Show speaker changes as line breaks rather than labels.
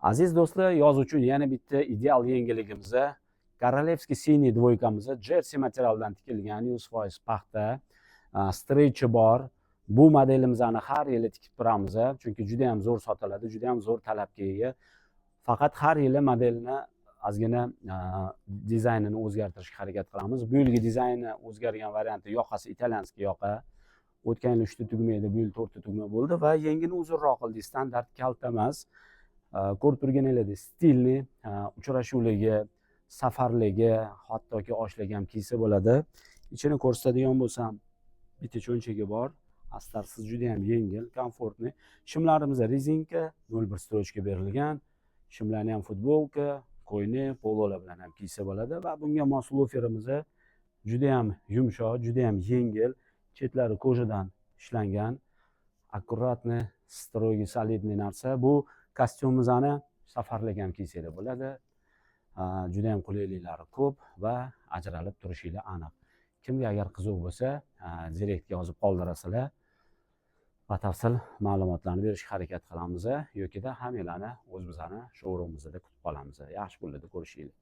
Aziz do'stlar, yoz uchun yana bitta ideal yengilligimiz Korolevskiy siniy dvoykamiz jersey materialdan tikilgan 100% paxta, stretchi bor. Bu modelimizni har yili tikib turamiz, chunki juda ham zo'r sotiladi, juda ham zo'r talabga ega. Faqat har yili modelni ozgina dizaynini o'zgartirishga harakat qilamiz. Bu yilgi dizayni o'zgargan varianti yoqasi italyanskiy yoqa. O'tgan yil 3 ta tugma edi, bu yil 4 ta tugma bo'ldi va yengini uzunroq qildik. Standart kalta emas. Ko'rib turganingizdek stilli, uchrashuvlarga, safarlarga, hattoki oshlarga ham kiysa bo'ladi. Ichini ko'rsatadigan bo'lsam, bitta cho'nchagi bor. Astarsiz juda ham yengil, komfortli. Shimlarimiz rezinka, 01 strochka berilgan. Shimlarni ham futbolka, ko'yni, pololar bilan ham kiysa bo'ladi va bunga mos loferimiz juda ham yumshoq, juda ham yengil, chetlari ko'jadan ishlangan, akkuratni, strogi, solidniy narsa. Bu kostyumimizni safarlarga ham kiysanglar bo'ladi. Juda ham qulayliklari ko'p va ajralib turishinglar aniq. Kimga agar qiziq bo'lsa, direktga yozib qoldirasizlar. Batafsil ma'lumotlarni berishga harakat qilamiz yoki hammanglarni o'zimizning showroomimizda kutib qolamiz. Yaxshi bo'ladi, ko'rishinglar.